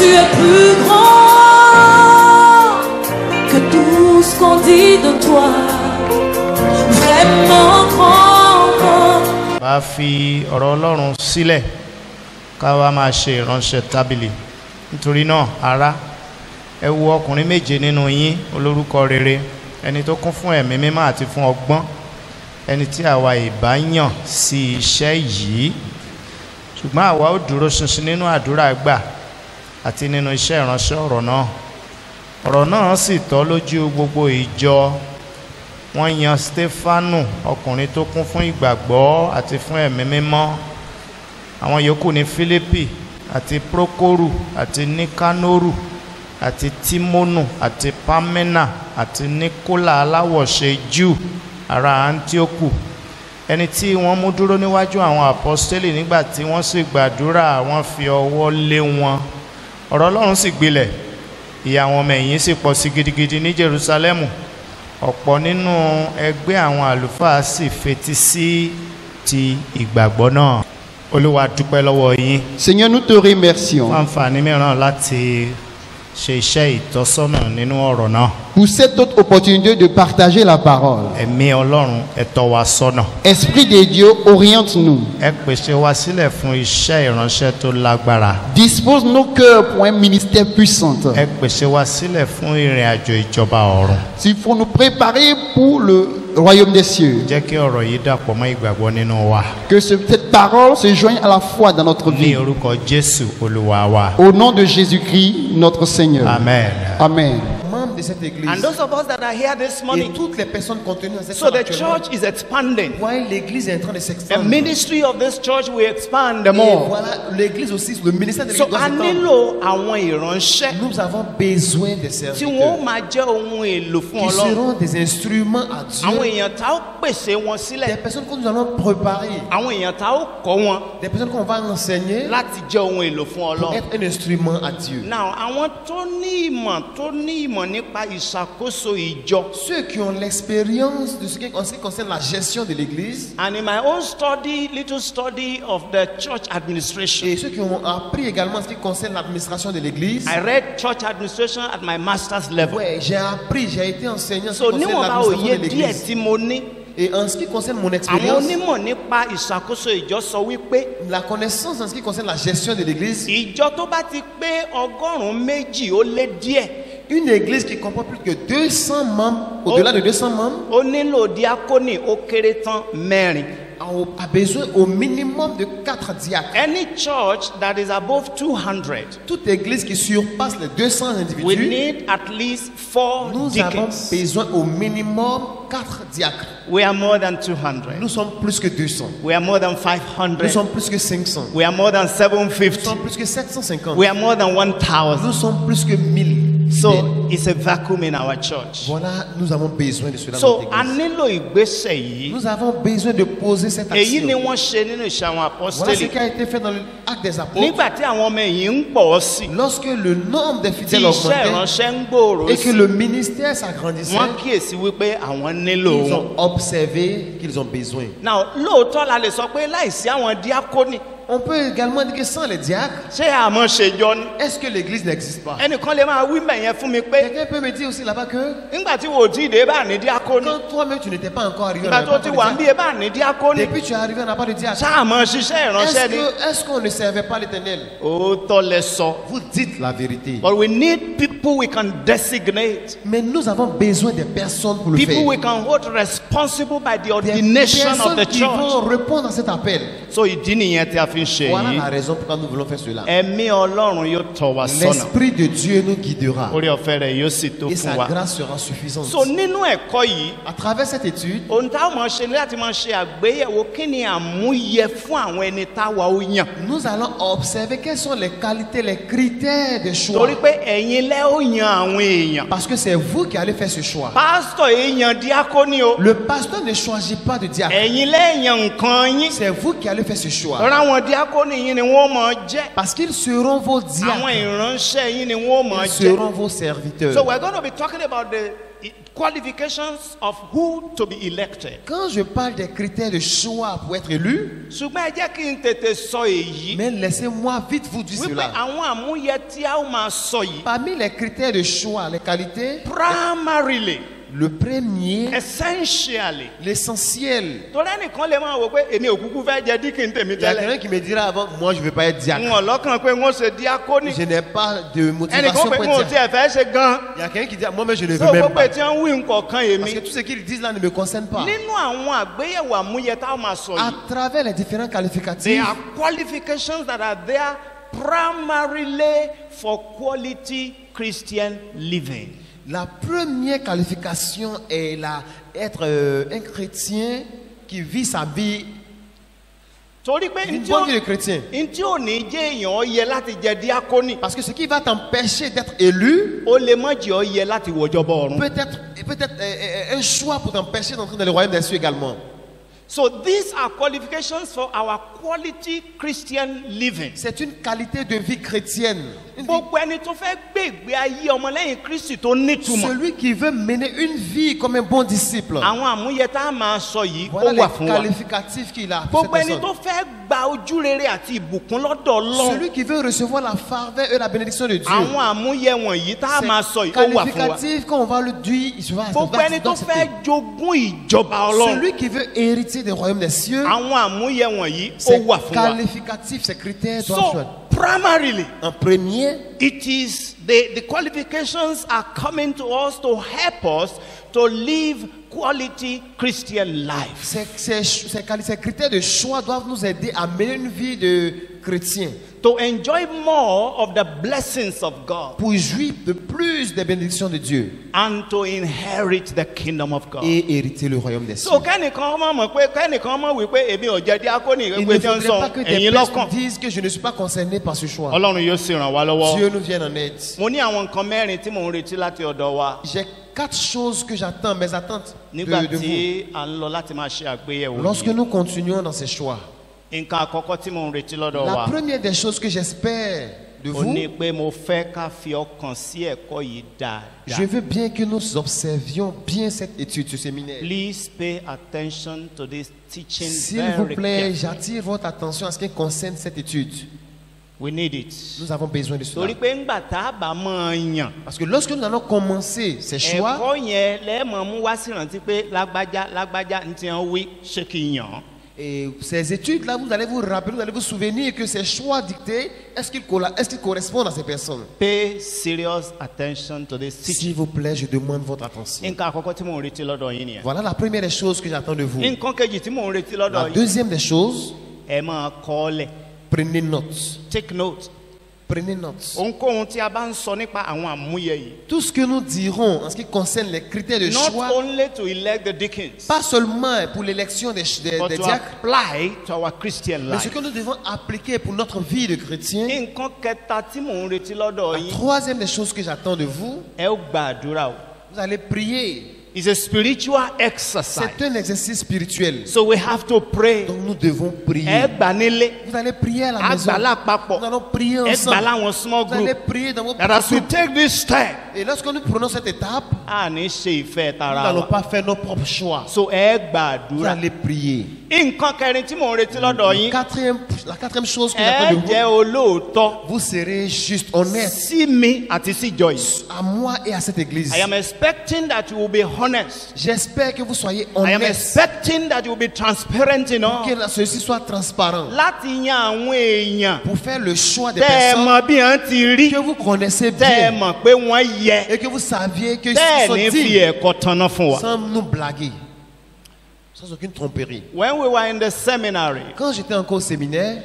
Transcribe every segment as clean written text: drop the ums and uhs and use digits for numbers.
tu es plus grand que tout ce qu'on dit de toi. Vraiment grand. Bá fi ọ̀rọ̀ Ọlọ́run sílẹ̀ ká wá máa ṣe ìránṣẹ́ tábìlì. Nítorí náà ará, ẹ wo ọkùnrin méje nínú yín olórúkọ rere, ẹni tó kún fún ẹ̀mí mímọ́ àti fún ọgbọ́n, ẹni tí àwa ìbá yàn sí iṣẹ́ yìí. Ṣùgbọ́n àwa ó dúró ṣinṣin nínú àdúrà gbà àti nínú iṣẹ́ ìránṣẹ́ ọ̀rọ̀ náà. Ọ̀rọ̀ náà sì tọ́ lójú gbogbo ìjọ. Wọ́n yan Stefanu, ọkùnrin tó kún fún ìgbàgbọ́ àti fún ẹ̀mí mímọ́. Àwọn yòókù ní Fílípì àti Prókórù àti Níkánórù àti Tímónù àti Pámẹ́nà àti Níkólà aláwọ̀ṣe Júù ará Áńtíókù, ẹni tí wọ́n mú dúró níwájú àwọn àpọ́stélì nígbà tí wọ́n sì gbàdúrà, wọ́n fi ọwọ́ lé wọn. Ọ̀rọ̀ Ọlọ́run sì gbilẹ̀, ìyà àwọn ọmọ ẹ̀yìn sì pọ̀ sí gidigidi ní Jerúsálẹ́mù. Ọ̀pọ̀ nínú ẹgbẹ́ àwọn àlùfáà sì fetí sí ti ìgbàgbọ́ náà. Olúwa dúpẹ́ lọ́wọ́ yín. Seigneur, nous te remercions Fún àǹfààní mìíràn láti ṣe iṣẹ́ ìtọ́sọ́nà nínú ọ̀rọ̀ náà. pour cette autre opportunité de partager la parole. Ẹ̀mí Ọlọ́run ẹ tọ́ wa sọ́nà. Esprit de Dieu, oriente-nous. Ẹ pèsè wa sílẹ̀ fún iṣẹ́ ìránṣẹ́ tó lágbára. Dispose nos cœurs pour un ministère puissant. Ẹ pèsè wa sílẹ̀ fún ìrìn àjò ìjọba ọ̀run. Il faut nous préparer pour le royaume des cieux. Jẹ́ kí ọ̀rọ̀ yìí dàpọ̀ mọ́ ìgbàgbọ́ nínú wa. Que cette parole se joigne à la foi dans notre Ní vie. orúkọ Jésù Olúwa wa. Au nom de Jésus-Christ, notre Seigneur. Amen. Amen. Membres de cette église. And those of us that are here this Et morning, toutes les personnes contenues dans cette so the actuellement, church is expanding. voyez l'église est en train de The s'expandre. ministry of this church will expand Et more. voilà, l'église aussi, le ministère de So l'église doit a s'étendre. nílò àwọn ìránṣẹ́ Nous avons besoin des tí serviteurs wọ́n máa jẹ́ ohun èlò fún qui Ọlọ́run. seront des instruments à Àwọn Dieu. èèyàn tá ó pèsè wọn Des sílẹ̀. personnes que nous allons préparer. Àwọn èèyàn tá ó kọ́ wọn Des personnes qu'on va enseigner láti jẹ́ ohun èlò fún pour Ọlọ́run. être un instrument à Dieu. Now, àwọn tó ní ìmọ̀ nípa ìṣàkóso ìjọ. Ceux qui ont l'expérience de ce qui concerne la gestion de l'église And in my own little study of the church administration, et ceux qui ont appris également ce qui concerne l'administration de l'église. I read church administration at my master's level. Ouais, j'ai appris, j'ai été enseignant en ce So qui concerne níwọ̀nba l'administration òye de díẹ̀ l'église. tí mo ní, Et en ce qui concerne mon àwọn expérience, onímọ̀ nípa ìṣàkóso ìjọ sọ wípé la connaissance en ce qui concerne la gestion de l'église, ìjọ tó bá ti pé 200 ó lé díẹ̀, une église qui comprend plus que 200 membres, au-delà de 200 membres, ó nílò díákónì ó kéré tán 4. a besoin au minimum de 4 diacres. Any church that is above 200 Toute église qui surpasse les 200 we individus, need at least 4 nous avons deacons. besoin au minimum 4 diacres. We are more than 200. Nous sommes plus que 200. We are more than Nous 500. sommes plus que 500. We are more than Nous 750. sommes plus que 750. We are more than 1000. Nous sommes plus que 1000. So it's a vacuum in our church. Voilà, nous avons besoin de cela dans So notre a église. nílò ìgbésẹ̀ yìí. Nous avons besoin de poser cette Èyí ni action. wọ́n ṣe nínú ìṣe àwọn Voilà ce apọ́sítélì. qui a été fait dans l'acte des apôtres. Nígbà tí àwọn ọmọ ẹ̀yìn ń pọ̀ sí, Lorsque le nombre des tí fidèles iṣẹ́ augmentait ìránṣẹ́ ń gbòòrò et que sí, le ministère s'agrandissait, wọ́n kíyèsí wípé àwọn nílò ils wọn. ont observé qu'ils ont besoin. Now lóòótọ́ la lè sọ pé láìsí àwọn díákónì, On peut également dire que sans les diacres, ṣé àmọ́ ṣèjọ ni? est-ce que l'église n'existe pas? Ẹnìkan lè máa wí mẹ̀yẹn fún mi pé Quelqu'un peut me dire aussi là-bas que nígbà tí wò ó tí ì dé bá ní díákónì, quand toi-même tu n'étais pas encore arrivé, on nígbà n'avait tó pas ti de wà ń bí diacre. ẹ bá ní díákónì, Depuis tu es arrivé, on n'a pas de diacre. ṣáàmọ́ ṣiṣẹ́ ìránṣẹ́ ni. Est-ce qu'on ne servait pas l'éternel? Òótọ́ lẹ sọ. Vous dites la vérité. But we need people we can designate, Mais nous avons besoin de personnes pour le people faire. we can hold responsible by the Des ordination of personnes the qui church. vont répondre à cet appel. So ìdí nìyẹn tí a fi ń ṣe Voilà yìí. la raison pourquoi nous voulons faire cela. Ẹ̀mí Ọlọ́run yóò tọ́ wa sọ́nà. L'Esprit de Dieu nous guidera Orí ọ̀fẹ́ rẹ̀ yóò sì tó et fún sa wa. grâce sera suffisante. So nínú ẹ̀kọ́ yìí, À travers cette étude, ohun táwọn máa ṣe ni láti máa ṣe àgbéyẹ̀wò kí ni àmúyẹ fún àwọn ẹni táwa ó yàn. nous allons observer quelles sont les qualités, les critères de choix. Torí pé ẹ̀yin lẹ́ ó yan àwọn èèyàn. Parce que c'est vous qui allez faire ce choix. Pásítọ̀ èèyàn díákónì o. Le pasteur ne choisit pas de diacre. Ẹ̀yin lẹ́ yan nǹkan yín. C'est vous qui allez faire ce choix. Tọ́lá àwọn díákónì yín ni wọ́n máa jẹ́. Parce qu'ils seront vos Àwọn diacres. ìránṣẹ́ yín ni wọ́n máa Ils jẹ́. seront vos serviteurs. So we're going to be talking about the qualifications of who to be elected. Quand je parle des critères de choix pour être élu, ṣùgbọ́n ẹ jẹ́ kí n tètè sọ èyí. mais laissez-moi vite vous dire wípé cela. àwọn àmúyẹ tí a ó máa sọ yìí. Parmi les critères de choix, les qualités, primarily, le premier, essentially. l'essentiel. torí ẹnìkan lè máa wò pé èmi ò kúkú fẹ́ jẹ díkìn tèmi Il y a tẹ́lẹ̀. quelqu'un qui me dira avant, moi je ne veux pas être diacre. n ò lọ́kàn pé wọ́n ṣe díákónì. Je n'ai pas de ẹnìkan motivation pé pour n ò être diacre. tiẹ̀ fẹ́ ṣe gan. Il y a quelqu'un qui dit, moi-même je ne tó veux même gbogbo pas. tí wọ́n ń wí nǹkan kan Parce que èmi. tout ce qu'ils disent là ne me concerne pas. nínú àwọn àgbéyẹ̀wò àmúyẹ tá a máa sọ À yìí. travers les différents there qualificatifs, are qualifications that are there primarily for quality Christian living. la première qualification est être un chrétien qui vit sa vie, torí pé une bonne vie de chrétien. ntí ò ní jẹ́ èèyàn yẹ láti jẹ díákónì. Parce que ce qui va t'empêcher d'être élu ó lè má jẹ́ ọ yẹ láti wọjọba ọ̀run. peut-être un choix pour t'empêcher d'entrer dans le royaume des cieux également. So these are qualifications for our quality Christian living. C'est une qualité de vie chrétienne. Une vie- gbogbo ẹni tó fẹ́ gbé ìgbé ayé ọmọlẹ́yìn Kristi tó nítumọ̀. Celui qui veut mener une vie comme un bon disciple. àwọn àmúyẹ tá a máa sọ yìí Voilà ó les wà fún wa. qualificatifs qu'il a pour cette gbogbo ẹni personne. tó fẹ́ gba ojú rere àti ìbùkún lọ́dọ̀ Ọlọ́run. Celui qui veut recevoir la faveur et la bénédiction de Dieu. àwọn àmúyẹ wọ̀nyí tá a máa sọ C'est yìí ó wà fún wa. qualificatif, quand on va le dire, il va gbogbo ẹni tó accepter. fẹ́ jogún ìjọba Ọlọ́run. Celui qui veut hériter des royaumes des cieux, àwọn àmúyẹ wọ̀nyí ó c'est wà fún wa. qualificatif, ces critères doivent So être. primarily, En premier, it is the qualifications are coming to us to help us to live quality Christian life. ces critères de choix doivent nous aider à mener une vie de chrétien, To enjoy more of the blessings of God pour jouir de plus des bénédictions de Dieu and to inherit the kingdom of God. et hériter le royaume des cieux. So kẹ́nìkan máa mọ̀ pé kẹ́nìkan máa wí pé èmi ò jẹ́ díákónì Il ìwé ne tí wọ́n faudrait sọ pas que des ẹ̀yin personnes lọ́kàn. disent que je ne suis pas concerné par ce choix. Ọlọ́run yóò sì ràn wá lọ́wọ́. Dieu nous vienne en aide. Mo ní àwọn nǹkan mẹ́rin tí mò ń retí láti ọ̀dọ̀ wa J'ai 4 choses que j'attends, mes attentes nígbà de vous. tí à ń lọ láti máa ṣe àgbéyẹ̀wò Lorsque yìí. nous continuons dans ces choix, Nǹkan àkọ́kọ́ tí mò ń retí lọ́dọ̀ la wa première des choses que j'espère de ó vous, ní pé mo fẹ́ ká fi ọkàn sí ẹ̀kọ́ yìí je dáadáa. veux bien que nous observions bien cette étude, ce séminaire. Please pay attention to this teaching S'il vous very plaît, carefully. j'attire votre attention à ce qui concerne cette étude. We need it. Nous avons besoin de cela. Torí pé ńgbà tá a bá máa yàn. Parce que lorsque nous allons commencer ces choix, ẹ̀kọ́ yẹn lẹ́ẹ̀mọ̀ mú wá sí ìrántí pé lágbájá ń tiẹ̀ wí ṣé kí n yàn án. et ces études-là, vous allez vous rappeler, vous allez vous souvenir que ces choix dictés, est-ce qu'ils correspondent à ces personnes? Pay serious attention to this teaching. S'il vous plaît, je demande votre attention. nǹkan àkọ́kọ́ tí mò ń retí lọ́dọ̀ yín nìyẹn. Voilà la première des choses que j'attends de vous. nǹkan kejì tí mò ń retí La lọ́dọ̀ yín. deuxième des choses, ẹ máa kọ ọ́ lẹ̀. prenez note. Take note. Prenez note. ohunkóhun tí a bá ń sọ nípa àwọn àmúyẹ yìí. Tout ce que nous dirons en ce qui concerne les critères de not choix, only to elect the deacons. pas seulement pour l'élection des but to diacres, apply to our Christian mais ce life. que nous devons appliquer pour notre vie de chrétien. nǹkan kẹta tí mò ń retí lọ́dọ̀ La yín. troisième des choses que j'attends de vous, ẹ ó gbàdúrà o. vous allez prier. it's a spiritual exercise. C'est un exercice spirituel. so we have to pray. Donc nous devons prier. ẹ gbà nílé. Vous allez prier à la a maison. gbà lápapọ̀. Nous allons prier ẹ gbà ensemble. láwọn small Vous allez group. prier dans vos that as we petits groupes. take this step. Et lorsque nous prenons cette étape, a ní ṣe ìfẹ́ nous tara n'allons wa. pas faire nos propres choix. so ẹ Vous gbàdúrà. allez prier. nǹkan kẹrin tí mò ń retí lọ́dọ̀ yín. La quatrième chose que ẹ j'attends de jẹ́ vous, olóòótọ́ vous serez juste honnête sí mi àti sí ìjọ yìí. à moi et à cette église. I am expecting that you will be honest. J'espère que vous soyez I am honnête, expecting that you will be transparent enough. que ceci soit transparent láti yan àwọn èèyàn pour faire le choix des tẹ́ ẹ personnes mọ̀ bí wọ́n ti rí. que vous connaissez tẹ́ ẹ bien mọ̀ pé wọ́n yẹ. et que vous saviez qu'ils tẹ́ ẹ sont ní fi dignes ẹ̀kọ́ tanná fún wa. sans nous blaguer, sans aucune tromperie. when we were in the seminary. Quand j'étais encore au séminaire,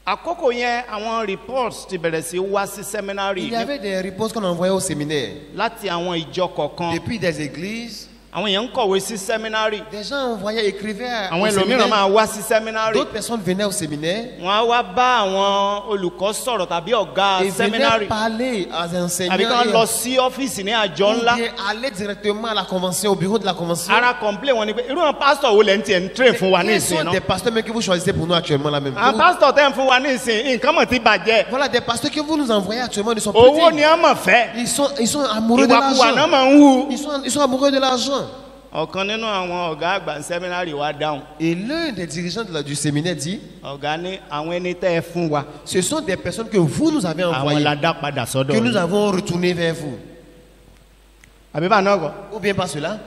àkókò yẹn àwọn reports ti bẹ̀rẹ̀ sí wá sí seminary il y avait des réponses qu'on envoyait au séminaire láti àwọn ìjọ kọ̀ọ̀kan. depuis des églises. àwọn èèyàn ń kọ̀wé sí seminary. Des gens envoyaient, écrivaient àwọn au ẹlòmíràn séminaire. máa wá sí seminary. D'autres personnes venaient au séminaire wọ́n á wá bá àwọn olùkọ́ sọ̀rọ̀ tàbí ọ̀gá et seminary. venaient parler aux enseignants. àbí kán et lọ sí ọ́fíìsì ní àjọ ńlá. ou bien aller directement à la convention, au bureau de la convention. ara complain wọn ni pé irú àwọn pastor wo lẹ́ ń tiẹ̀ ń train fún wa ní Quels ìsìn sont náà. des pasteurs même que vous choisissez pour nous actuellement là même? àwọn pastor tẹ́ ń fún wa ní ìsìn nǹkan mọ̀ ti bàjẹ́. Voilà, des pasteurs que vous nous envoyez actuellement ne sont plus owó ni dignes. a mọ̀ fẹ́. Ils sont amoureux de ìwàkuwà náà l'argent. máa ń hù. Ils sont amoureux de l'argent. ọ̀kan nínú àwọn ọ̀gá àgbà seminary wa dáhùn. Et l'un des dirigeants du séminaire dit, ọ̀gá ní àwọn ẹni tẹ́ ẹ fún wa. ce sont des personnes que vous nous avez àwọn envoyées, la dá padà sọ́dọ̀ que nous yín. avons retournées vers vous. àbí bá náà kọ́. Ou bien pas cela.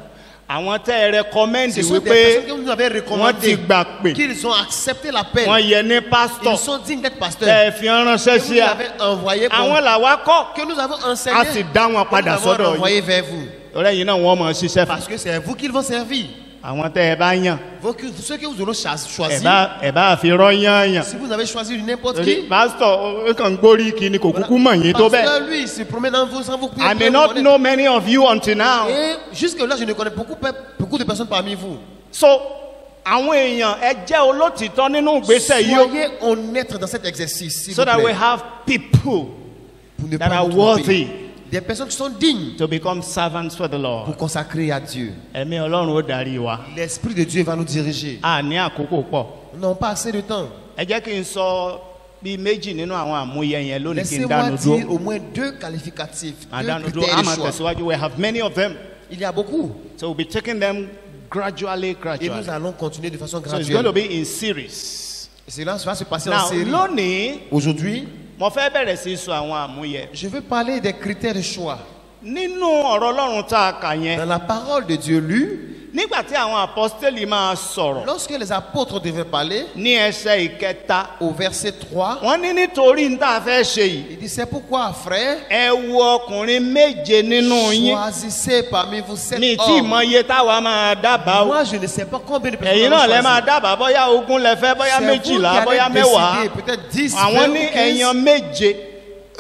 àwọn tẹ́ ẹ recommend Ce sont des wípé personnes que vous nous avez wọ́n ti recommandées, gbà pé qu'ils ont accepté l'appel. wọ́n yẹ ní Ils pastor sont dignes d'être tẹ́ pasteurs. ẹ fi ránṣẹ́ Que vous sí nous à. avez envoyés, àwọn làwa kọ́. que nous avons a enseigné, sì dá wọn que nous padà avons sọ́dọ̀ yín. envoyés vers vous. ọ̀rẹ́ yìí náà wọ́n mọ̀ ṣiṣẹ́ fún. Parce que c'est vous qu'ils vont servir. àwọn tẹ́ ẹ bá yàn. Ceux que vous aurez ẹ choisi, bá fi rán yán yàn. si vous avez choisi n'importe torí qui, pastor ó kàn ń gbórí kí ni kò voilà, kúkú mọ̀ yín tó parce bẹ́ẹ̀. que lui, il se promène en vous sans vous prier. I may not know many of you until now. Et jusque-là, je ne connais beaucoup de personnes parmi vous. So àwọn èèyàn ẹ jẹ́ olótìtọ́ nínú ìgbésẹ̀ yìí o. Soyez honnêtes dans cet exercice, s'il So vous that we plaît. have people Pour ne that pas are vous tromper. worthy Des personnes qui sont dignes to become servants for the pour Lord. consacrer à Dieu. ẹ̀mí ọlọ́run ó darí wa. L'Esprit de Dieu va nous diriger. a ní àkókò pọ̀. Nous n'avons pas assez de temps. ẹ jẹ́ kí n sọ bíi méjì nínú àwọn àmúyẹ yẹn lónìí kí n Laissez-moi dánu dire dúró. au moins deux qualificatifs, deux àdánu dúró critères a de máa choix. tẹ̀síwájú. We have many of them. Il y a beaucoup. So we'll be taking them gradually. Et nous allons continuer de façon So it's going to graduelle. be in series. Et cela va se passer en Now série. lónìí Aujourd'hui, mo fẹ́ bẹ̀rẹ̀ sí sọ àwọn àmúyẹ. je veux parler des critères de choix. nínú ọ̀rọ̀ ọlọ́run tá a kà Dans yẹn. la parole de Dieu lue, nígbà tí àwọn apọ́sítélì máa sọ̀rọ̀ lorsque les apôtres devaient parler, ní ẹsẹ̀ ìkẹta. au verset 3, wọ́n ní nítorí ní tá a fẹ́ ṣe yìí. il dit, c'est pourquoi, frères, ẹ wo ọkùnrin méje nínú yín. choisissez parmi vous 7 mi tí hommes. ìmọye táwa máa dábàá o. Moi, je ne sais pas combien de personnes ẹ̀yin nous náà allons lẹ máa choisir. dábàá bóyá ogún lẹ fẹ́ bóyá C'est vous qui méjìlá bóyá allez mẹ́wàá. décider, peut-être 10, àwọn 20 ou ní 15. ẹ̀yàn méje.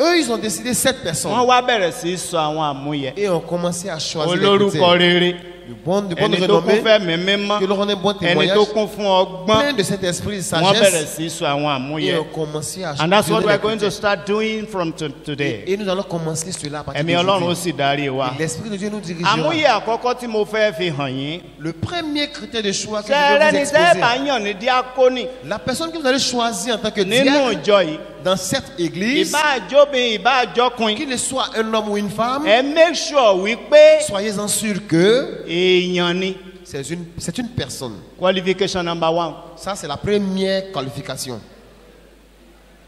Eux, ils ont décidé 7 personnes. wọ́n wá bẹ̀rẹ̀ sí sọ àwọn àmúyẹ. Et ont commencé à choisir les olórúkọ critères. rere. De bonnes ẹni tó kún renommées, fẹ́ mímí mọ́. que l'on ait un bon ẹni témoignage, tó kún fún ọgbọ́n. plein de cet esprit de wọ́n bẹ̀rẹ̀ sagesse. sí sọ àwọn Et àmúyẹ. ont commencé à And that's what donner we're les going to critères. start doing from today. Et nous allons commencer cela à partir ẹ̀mí ọlọ́run ó d'aujourd'hui. sì darí wa. Et l'Esprit de Dieu nous dirigera. àmúyẹ àkọ́kọ́ tí mo fẹ́ fi hàn yín. Le premier critère de choix que je sẹ́rẹ́ vais ni vous tẹ́ exposer. bá yàn ní díákónì. La personne que vous allez choisir en tant que nínú diacre ìjọ yìí. dans cette église, ìbá àjọbìn ìbá àjọkùn. qu'il soit un homme ou une femme, ẹ make sure wípé soyez-en sûrs que èèyàn ni. c'est une personne. Qualification number 1. Ça, c'est la première qualification.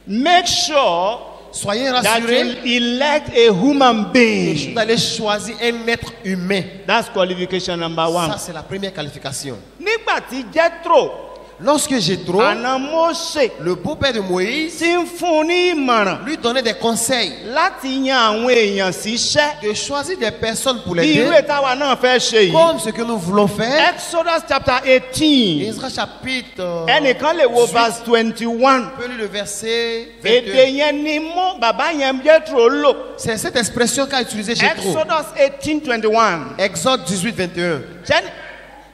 Make sure Soyez that rassurés, you elect a human being. vous allez choisir un être humain. That's qualification number 1. Ça, c'est la première qualification. nígbà tí Jethro Lorsque Jéthro, àna Mósè le beau-père de Moïse, ti ń fún un ní ìmọ̀ràn lui donnait des conseils láti yan àwọn èèyàn síṣẹ́ de choisir des personnes pour bí l'aider, irú ètàwa náà fẹ́ ṣe yìí. comme ce que nous voulons faire. Exodus chapter 18. Ezra chapitre ẹnìkan lè wo 18, verse 21. on peut lire le verset èdè 21. yẹn ni bàbá yẹn Jethro lò. C'est cette expression qu'a utilisée Jéthro. Exodus 18:21. Exode 18, 21.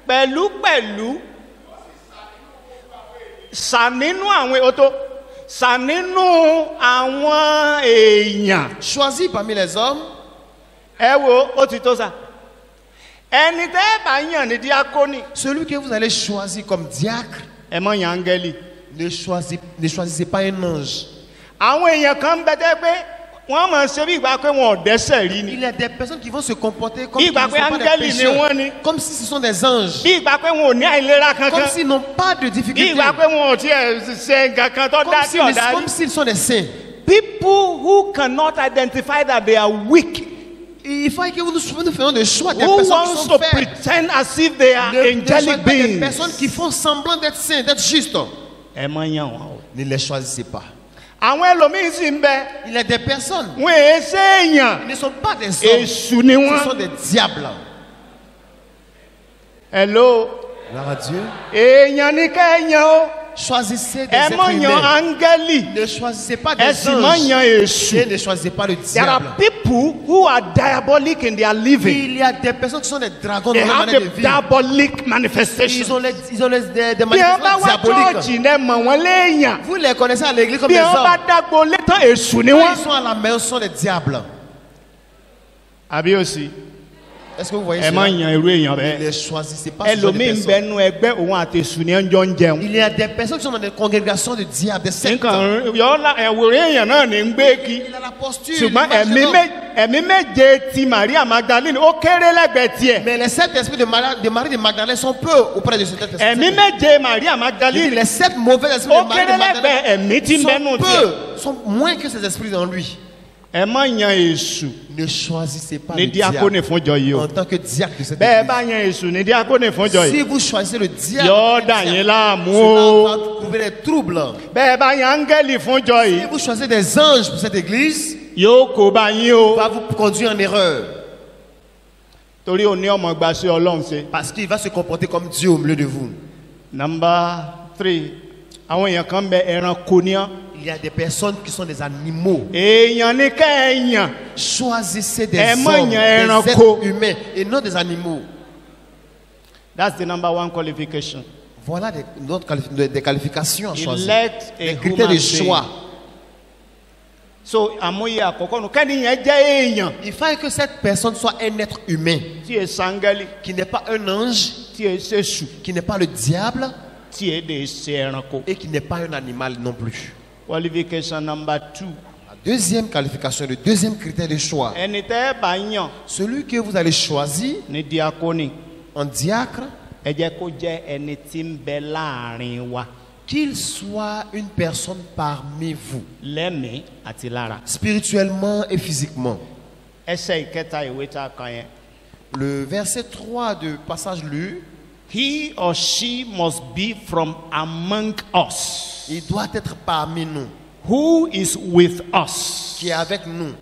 pẹ̀lú ṣànínú àwọn èèyàn. Choisi parmi les hommes, ẹ wo ó ti tó sa. ẹni tẹ́ ẹ bá yàn ní díákónì. celui que vous allez choisir comme diacre, ẹ mọ̀ yàn áńgẹ́lì. ne choisissez pas un ange. àwọn èèyàn kan ń bẹ tẹ́ pé wọ́n máa ṣe bí ìgbà pé wọn ò dẹ́ṣẹ̀ rí ni. Il y a des personnes qui vont se comporter comme Bí si ce ne ìgbà sont pé pas des áńgẹ́lì ni wọ́n ni. pécheurs, comme si ce sont des anges, bí ìgbà pé wọn ò ní àìlera comme kankan. s'ils n'ont pas de bí difficultés, ìgbà pé wọn ò tiẹ̀ ṣe nǹkan kan tó dá sí ọ̀dà comme rí. s'ils sont des saints. People who cannot identify that they are weak. Il faut que nous faisons des choix des Who personnes qui wants sont to faibles. pretend as if they are Ne angelic choisissez pas des beings. personnes qui font semblant d'être saints, d'être justes. ẹ mọ̀ yàn wọn o. Ne les choisissez pas. àwọn ẹlòmíín sì ń bẹ. Il y a des personnes, wọn èé ṣe èèyàn. ils ne sont pas des hommes, èṣù ni ce sont wọn. des diables. hello. Gloire à Dieu. èèyàn ni kẹ́yàn o. Choisissez des ẹ êtres mọ̀ yan humains. áńgẹ́lì. Ne choisissez pas ẹ des sì mọ̀ anges. yan èṣù. Et ne choisissez pas le There are diable. people who are diabolic in their living. Il y a des personnes qui sont des dragons They dans leur have manière de the vivre. diabolic manifestation. Ils ont des Bí wọ́n bá manifestations wá diaboliques. chọ́ọ̀chì náà mọ̀ wọ́n léèyàn. Vous les connaissez à l'église comme Bí des wọ́n bá hommes. dágbo létán èṣù ni Quand wọ́n. ils sont à la maison, ce sont des diables. Àbí òsì. Est-ce que vous voyez Ẹ má cela? yan irú èèyàn Ne bẹ́ẹ̀. les choisissez pas. Ce sont des Ẹlòmíì ń personnes. bẹnu ẹgbẹ́ òun àti èṣù ni ẹjọ́ ń jẹun. Il y a des personnes qui sont dans des congrégations de diables, des sectes. Nǹkan yọ̀ọ́lá ẹ̀wòrán èèyàn náà ní ń gbé kí. Il a la posture. Ṣùgbọ́n l'image ẹ̀mí méje ti Maria Magdalene ó kéré lẹ́gbẹ̀ẹ́ tiẹ̀. mais les sept esprits de Marie de Magdalene sont peu auprès de cet esprit. Ẹ̀mí méje Maria Je dis, Magdalene les sept mauvais esprits ó de Marie kéré de Magdalene lẹ́gbẹ̀ẹ́ ẹ̀mí tí ń bẹ́nu sont tiẹ̀. peu, sont moins que ces esprits en lui. Ẹ má yan èṣù Ne choisissez pas ní le diakone diable fún jọ yìí o. en tant que diacre de cette Bẹ́ẹ̀ église. bá yan èṣù ní diakone fún jọ Si yìí. vous choisissez le diable, Yóò dà yín láàmú cela o. va trouver des troubles. Bẹ́ẹ̀ bá yan áńgẹ́lì fún jọ Si yìí. vous choisissez des anges pour cette église, Yóò kó bá yín o. va vous conduire en erreur. Torí òní ọmọ gba sí Ọlọ́run ṣe. Parce qu'il va se comporter comme Dieu au milieu de vous. Number 3. Àwọn èèyàn kan bẹ ẹranko ní ọ́. Il y a des personnes qui sont des animaux. Èèyàn ní kẹ́ẹ̀yàn. Choisissez des Ẹ má hommes, yan des ẹranko. êtres humains et non des animaux. That's the number 1 qualification. Voilà des qualifications à choisir. Elect a Des critères de human choix. being. So àmúyẹ àkọ́kọ́ nù kẹ́ni yẹn jẹ́ èèyàn Il faut que cette personne soit un être humain, tí è sangẹ́lì qui n'est pas un ange, tí è ṣèṣù qui n'est pas le diable tí è dè ṣe ẹranko. et qui n'est pas un animal non plus. Qualification number 2. La deuxième qualification, le deuxième critère de choix. Ẹni tẹ́ ẹ bá yàn Celui que vous allez choisir ní diakoni en diacre, ẹ jẹ́ kó jẹ́ ẹni tí ń bẹ láàrin wa qu'il soit une personne parmi vous, lẹ́mìí àti lára. spirituellement et physiquement. Ẹsẹ̀ ìkẹta ìwé tá a kàn yẹn. Le verset 3 du passage lu, He or she must be from among us. il doit être parmi nous, Who is with us qui est avec nous,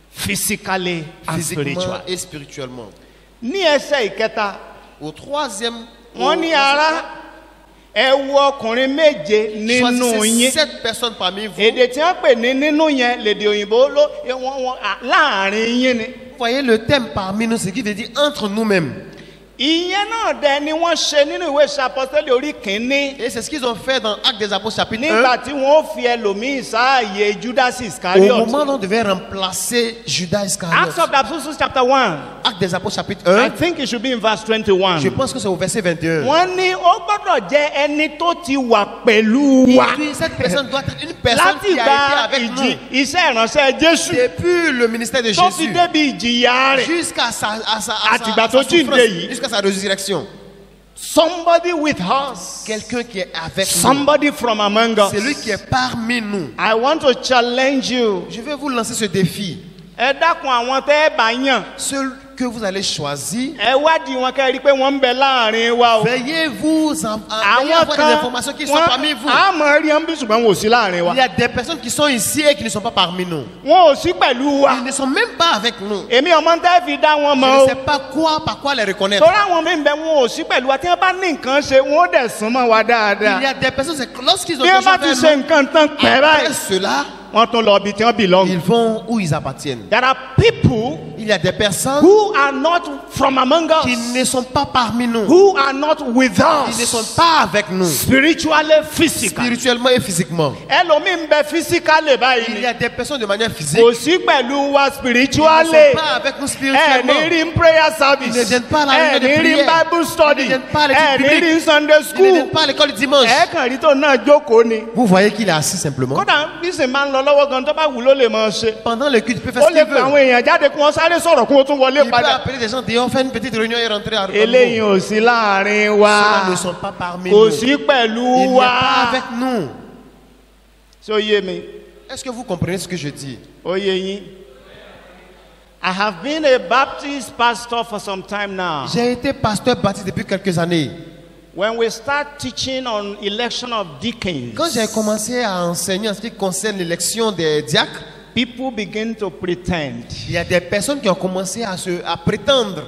physically and physiquement spiritually. et spirituellement. Ní ẹsẹ̀ ìkẹta Au troisième, wọ́n ní ara ẹ wo ọkùnrin méje nínú choisissez yín. 7 personnes parmi vous. Èdè tí wọ́n pè ní nínú yẹn lèdè òyìnbó ló láàrin yín ni. Vous voyez le thème parmi nous, ce qui veut dire entre nous-mêmes. Ìyẹn náà dẹ ni wọ́n ṣe nínú ìwé ìṣàpọ́sítélì orí kìíní. Et c'est ce qu'ils ont fait dans Actes des Apôtres chapitre 1. Nígbà tí wọ́n fi ẹlòmíì sáàyè Judas Au Iscariot. moment où on devait remplacer Judas Acts Iscariot. of the Apostles chapter 1. Actes des Apôtres chapitre I 1. think it should be in verse 21. Je pense que c'est au verset 21. Wọ́n ní ó gbọ́dọ̀ jẹ́ ẹni tó ti wà pẹ̀lú wa. Puis cette personne doit être une personne Láti qui a gba été avec nous iṣẹ́ ìránṣẹ́ Jésù depuis le ministère de tó fi Jésus débi ìjìyà rẹ̀. jusqu'à sa Àtìgbà tó jíǹde souffrance, yìí. jusqu'à sa résurrection. Somebody with us. Quelqu'un qui est avec nous. Somebody from among us. C'est lui qui est parmi nous. I want to challenge you. Je vais vous lancer ce défi. Ẹ dákun àwọn tẹ́ ẹ bá yàn. Ceux que vous allez choisir, Ẹ wádìí wọn kẹ́ ẹ rí i pé wọ́n ń bẹ láàrin wa o. veuillez Àwọn avoir des kan informations qui sont parmi vous. a mọ̀ rí ọ́n bí ṣùgbọ́n wọn ò sí láàrin wa. Il y a des personnes qui sont ici et qui ne sont pas parmi nous. Wọn ò sí pẹ̀lú wa. Ils ne sont même pas avec nous. Èmi ọmọ tẹ́ fi dá wọn Je mọ̀ ne o. sais pas par quoi les reconnaître. Torí àwọn mi ń bẹ wọn ò sí pẹ̀lú wa tí wọ́n bá ní nǹkan ṣe wọn ó dẹ̀ sún mọ́ wa Il y dáadáa. a des personnes, c'est que lorsqu'ils ont Bí wọ́n bá ti quelque chose ṣe vers nous, nǹkan tán pẹ́ après báyìí cela, wọ́n tún lọ ibi tí wọ́n belong. ils vont où ils appartiennent. There are people Il y a des personnes who are not from among qui us. ne sont pas parmi nous. Who are not with Ils ne us. sont pas avec nous. Spiritually, physically. Spirituellement et physiquement. Ẹlòmíì ń bẹ physically báyìí Il ni. y a des personnes de manière physique. Kò sí pẹ̀lú wa Ils ne spiritually. sont pas avec nous Ẹ spirituellement. ní rí prayer service. Ils ne viennent pas à la Ẹ réunion de ní rí prière. Bible study. Ils ne viennent pas à l'étude Ẹ ní biblique. rí Sunday Ils ne school. viennent pas à l'école du dimanche. Ẹ kàn rí tó náà jókòó ni. Vous voyez qu'il est assis simplement. Kódà bí sì máa ń lọ lọ́wọ́ gan tó bá wù ló lè máa ṣe. Pendant le culte, il peut faire Ó ce lè qu'il pe àwọn veut. èèyàn jáde kí wọ́n sáré sọ̀rọ̀ kí wọ́n tún wọlé Il peut padà. appeler des gens dehors, faire une petite réunion et rentrer à Eléyìí nouveau. ò sí láàrin wa. Ceux-là ne sont pas parmi Kò nous. sí Il pẹ̀lú n'est wa. pas avec nous. Ṣé ó yé mi? Est-ce que vous comprenez ce que je dis? Ó yé yín. I have been a Baptist pastor for some time now. J'ai été pasteur baptiste depuis quelques années. When we start teaching on election of deacons, Quand j'ai commencé à enseigner en ce qui concerne l'élection des diacres, people begin to pretend. il y a des personnes qui ont commencé à prétendre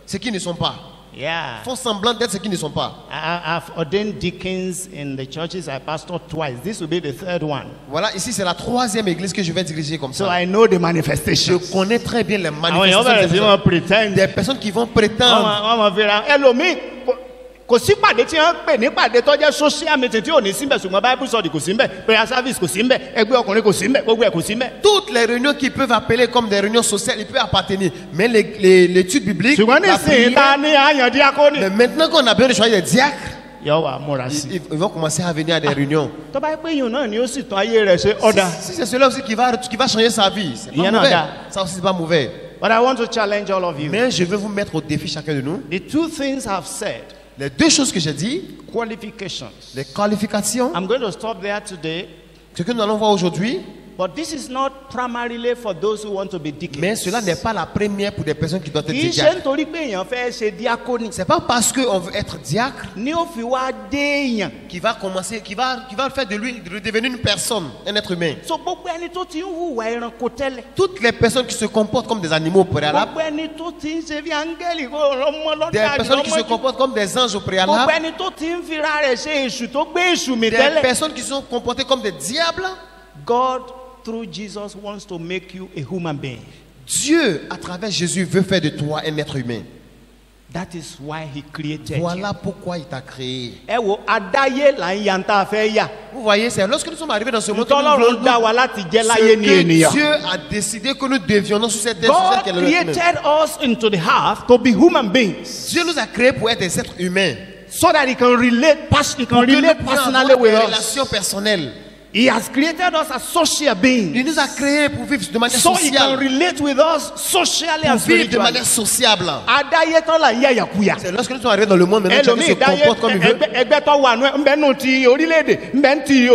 ce qu'ils ne sont pas. Yeah. font semblant d'être ce qu'ils ne sont pas. I've ordained deacons in the churches I pastor twice. This will be the third one. Voilà, ici c'est la 3e église que je vais diriger comme So ça. I know the Je manifestations. connais très bien les Àwọn èèyàn manifestations bẹ̀rẹ̀ sí des wọn personnes. pretend. Des personnes qui vont prétendre. Wọ́n máa fi ra ẹlòmíì kò sí pàdé tí wọ́n pè ní pàdé tó jẹ́ social meeting tí ò ní síbẹ̀ ṣùgbọ́n Bible study kò sí mbẹ̀, prayer service kò sí mbẹ̀, ẹgbẹ́ ọkùnrin kò sí mbẹ̀, gbogbo ẹ̀ kò sí mbẹ̀. Toutes les réunions qu'ils peuvent appeler comme des réunions sociales, ils peuvent appartenir. Mais l'étude biblique, Ṣùgbọ́n la nísìnyí ta prière, ní àyàn díákónì. mais maintenant qu'on a besoin de choisir des diacres, Yọ wà múra sí. ils vont commencer à venir à des réunions. Tó bá yẹ pé yìí náà ni ó sì tán ayé rẹ̀ ṣe ọ̀dà. Si c'est cela aussi qui va changer sa vie, c'est Il y pas en a mauvais. là. Ça aussi c'est pas mauvais. But I want to challenge all of you. Mais je veux vous mettre au défi chacun de nous. The two things I've said, Les deux choses que j'ai dit, qualifications. les qualifications, I'm going to stop there today, ce que nous allons voir aujourd'hui, but this is not primarily for those who want to be deacons. mais cela n'est pas la première pour des personnes qui doivent être Kì í ṣe diacres. nítorí pé èèyàn fẹ́ ṣe díákónì C'est pas parce qu'on veut être diacre ni ó fi wá dé èèyàn. qui va commencer, qui va faire de lui de devenir une personne, un être humain. So gbogbo ẹni tó ti ń hùwà ẹranko tẹ́lẹ̀. Toutes les personnes qui se comportent comme des animaux au préalable, Gbogbo ẹni tó ti ń ṣe bí áńgẹ́lì kó ọmọ des lọ́dà personnes qui se lọ́mọdé. comportent comme des anges au Gbogbo préalable, ẹni tó ti ń fira rẹ̀ ṣe èṣù tó gbé èṣù mi des tẹ́lẹ̀. personnes qui se sont comportées comme des diables. God through Jesus wants to make you a human being. Dieu, à travers Jésus, veut faire de toi un être humain. That is why he created you. Voilà pourquoi il t'a créé. Ẹ wo adáyé là ń yan tá a fẹ́ yà. Vous voyez, c'est lorsque nous sommes arrivés dans ce monde que nous Ntọ́lọ́run voulons dá wa láti jẹ́ ce láyé ní que ènìyàn. Dieu a décidé que nous devions sur cette terre, sur God cette qu'elle est le humain. created us into the earth to be human beings Dieu nous a créés pour être des êtres humains. so that he can relate, he can Que nous relate puissions personally avoir with des us. relations personnelles. He has created us as social Il beings nous a créés pour vivre de manière so he can sociale. relate with us socially Pour and vivre de spiritually. manière sociable. Adáyé tán là ń yà yàkuyà. C'est lorsque nous sommes arrivés dans le monde, maintenant chacun se Ẹlòmíì dáyé comporte comme il veut. ẹgbẹ́ tó wà nù ẹ̀ ń bẹ nù ti orílẹ̀-èdè ń bẹ ń ti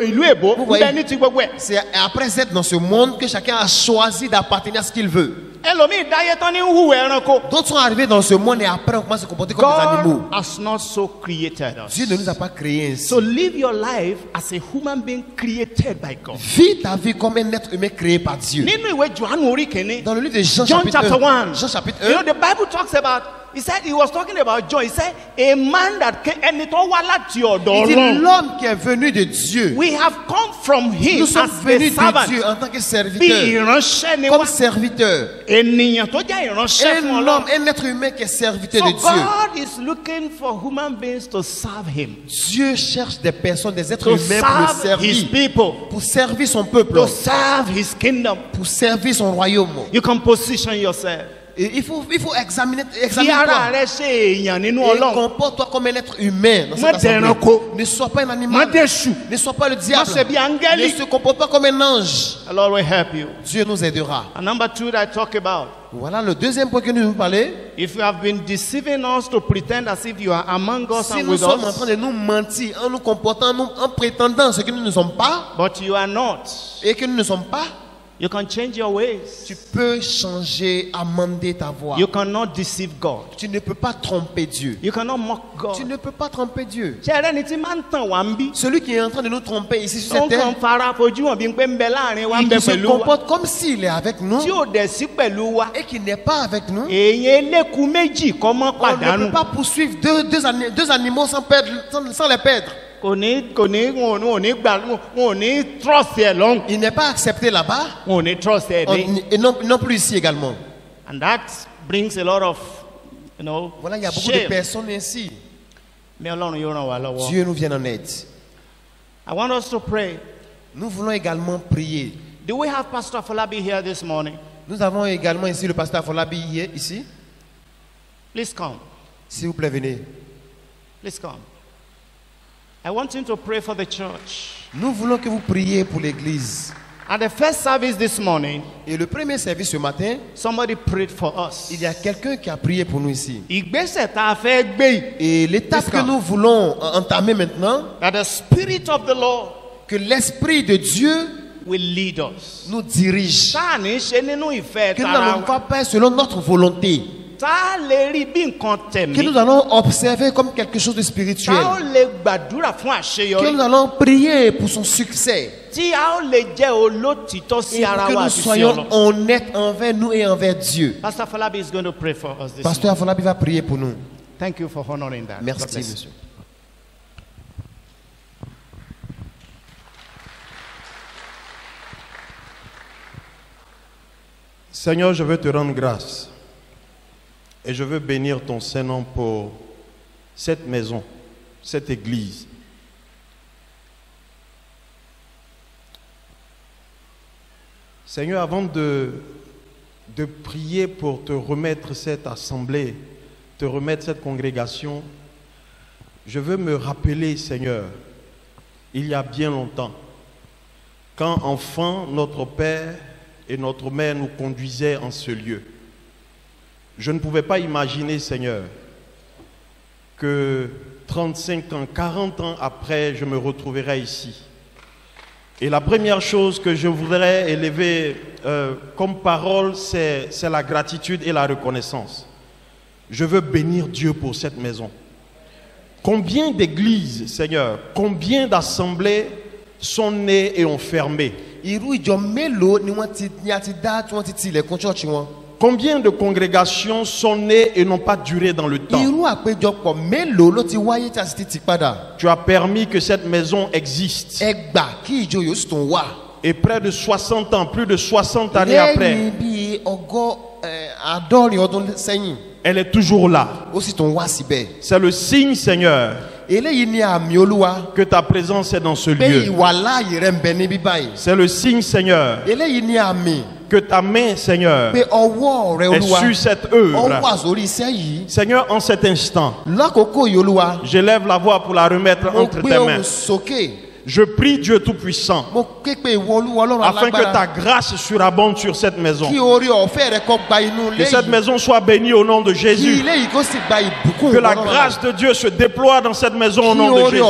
ìlú èbó Vous ń voyez? bẹ ní ti gbogbo ẹ̀. C'est après être dans ce monde que chacun a choisi d'appartenir à ce qu'il veut. Ẹlòmíì dáyé tán ní ń hùwà ẹranko. D'autres sont arrivés dans ce monde et après on commence à se comporter comme des animaux. God has not so created us. Dieu ne nous a pas créés ainsi. So live your life as a human being created by God. Vis ta vie comme un être humain créé par Dieu. Nínú ìwé Jòhánù orí kìíní, Dans le livre de Jean John chapitre chapter 1. 1, Jean chapitre You know 1, the Bible talks about, he was talking about John. He said, a man that came, ẹni tó wá láti ọ̀dọ̀ il dit Ọlọ́run. l'homme qui est venu de Dieu. We have come from him Nous sommes as a venus de servant. Dieu en tant que Bí serviteurs. ìránṣẹ́ ni Comme wá. serviteurs. Ènìyàn tó jẹ́ ìránṣẹ́ fún Un Ọlọ́run. homme, un être humain qui est serviteur So de Dieu. God is looking for human beings to serve him. Dieu cherche des personnes, des êtres To humains pour le serve his servir. people. Pour servir son peuple. To serve his kingdom. Pour servir son royaume. You can position yourself. Et il faut examiner Fi ara toi. rẹ ṣe èèyàn nínú Et Ọlọ́run. comporte-toi comme un être humain dans Má cette assemblée. dẹranko. Ne sois pas un Má animal. dẹ̀ṣù. Ne sois pas le Má diable. ṣe bí Ne áńgẹ́lì. se comporte pas comme un ange. The Lord will help you. Dieu nous aidera. And number two that I talk about. Voilà le deuxième point que nous nous parler. If you have been deceiving us to pretend as if you are among us Si and nous with sommes en us, train de nous mentir, en nous comportant, en prétendant ce que nous ne sommes pas but you are not, et que nous ne sommes pas, you can change your ways. tu peux changer, amender ta voix. You cannot deceive God. Tu ne peux pas tromper Dieu. You cannot mock Tu God. ne peux pas tromper Dieu. Ṣé ẹrẹ́ni tí máa ń tàn wá ń bí? Celui qui est en train de nous tromper ici sur Tó cette ń kàn terre, fara fojú hàn bí pé ń bẹ láàrin wa ń il bẹ se pẹ̀lú wa. comporte comme s'il est avec nous Tí ò dẹ̀ sí pẹ̀lú wa. et qu'il n'est pas avec nous. Èèyàn eléku méjì kọ́ mọ́ On ne pàdánù. peut pas poursuivre deux animaux sans les perdre. Wọn ò ní gbà wọn ò ní trust ẹ lọ́hùn. Il n'est pas accepté là-bas Wọn ò ní trust ẹ ní. et non plus ici également. And that brings a lot of, Voilà, il y a beaucoup de shame. personnes ainsi. Mais Ọlọ́run yóò ràn wá lọ́wọ́. Dieu nous vient en aide. I want us to pray. Nous voulons également prier. Do we have Pastor Falabi here this morning? Nous avons également ici le pasteur Afolabi ici. Please come. S'il vous plaît, venez. Please come. I want him to pray for the church. Nous voulons que vous priez pour l'église. At the first service this morning, Et le premier service ce matin, somebody prayed for us. il y a quelqu'un qui a prié pour nous ici. Ìgbésẹ̀ tá a fẹ́ gbé yìí, Et l'étape Please que come. nous voulons entamer maintenant, that the Spirit of the Lord que l'Esprit de Dieu will lead us. nous dirige. Tá a ní ṣe nínú ìfẹ́ Que nous tara n'allons wa. pas faire selon notre volonté. Tá a lè rí bí nǹkan Que tẹ̀mí. nous allons observer comme quelque chose de Tá spirituel. a lè gbàdúrà fún Que àṣeyọrí. nous allons prier pour son succès. Tí a lè jẹ́ olótìtọ́ sí Et ara pour que wa nous àti sí soyons Ọlọ́run. honnêtes envers nous et envers Dieu. Pastor Falabi is going to pray for us this Pasteur Afolabi va prier pour nous. morning. Thank you for honoring that. God Merci, bless you. monsieur. Seigneur, je veux te rendre grâce et je veux bénir ton Saint-Nom pour cette maison, cette église. Seigneur, avant de prier pour te remettre cette assemblée, te remettre cette congrégation, je veux me rappeler, Seigneur, il y a bien longtemps, quand enfant, notre Père et notre Mère nous conduisaient en ce lieu. Je ne pouvais pas imaginer, Seigneur, que 35 ans, 40 ans après, je me retrouverai ici. Et la première chose que je voudrais élever comme parole, c'est la gratitude et la reconnaissance. Je veux bénir Dieu pour cette maison. Combien d'églises, Seigneur, combien d'assemblées sont nées et ont fermé? Combien de congrégations sont nées et n'ont pas duré dans le temps? Tu as permis que cette maison existe. Et près de 60 ans, plus de 60 années après, elle est toujours là. C'est le signe, Seigneur, que ta présence est dans ce lieu. C'est le signe, Seigneur, que ta main, Seigneur, est sur cette œuvre. Seigneur, en cet instant, j'élève la voix pour la remettre entre tes mains. Je prie Dieu Tout-Puissant afin que ta grâce surabonde sur cette maison. Que cette maison soit bénie au nom de Jésus. Que la grâce de Dieu se déploie dans cette maison au nom de Jésus.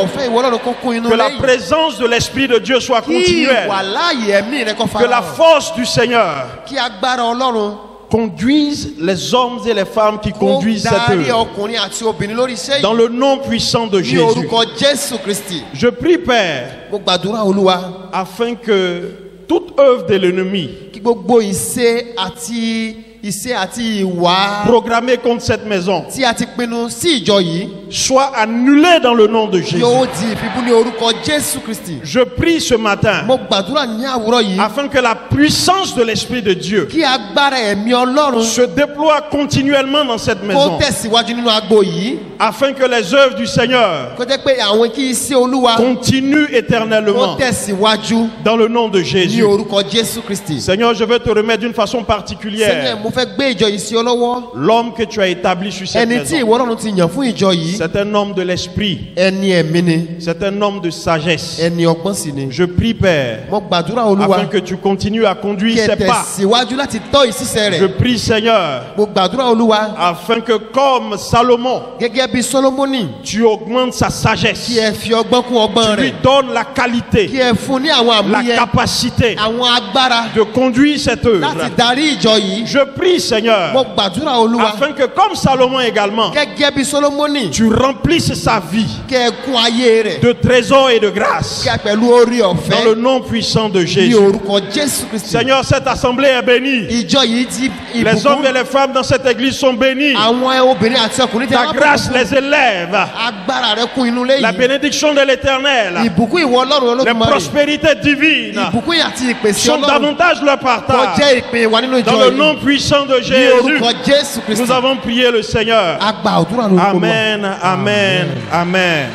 Que la présence de l'Esprit de Dieu soit continuelle. Que la force du Seigneur conduise les hommes et les femmes qui conduisent cette œuvre. Dans le nom puissant de Jésus. Je prie, Père, afin que toute œuvre de l'ennemi programmée contre cette maison soit annulée dans le nom de Jésus. Je prie ce matin afin que la puissance de l'Esprit de Dieu se déploie continuellement dans cette maison, afin que les œuvres du Seigneur continuent éternellement dans le nom de Jésus. Seigneur, je veux te remettre d'une façon particulière l'homme que tu as établi sur cette maison. C'est un homme de l'esprit. C'est un homme de sagesse. Je prie, Père, afin que tu continues à conduire ses pas. Je prie, Seigneur, afin que comme Salomon, tu augmentes sa sagesse. Tu lui donnes la qualité, la capacité de conduire cette œuvre. Je prie, Seigneur, afin que comme Salomon également, tu remplisses sa vie de trésors et de grâce dans le nom puissant de Jésus. Seigneur, cette assemblée est bénie. Les hommes et les femmes dans cette église sont bénis. Ta grâce les élève. La bénédiction de l'Éternel, les prospérités divines sont davantage leur partage. Dans le nom puissant de Jésus, nous avons prié le Seigneur. Amen, amen, amen.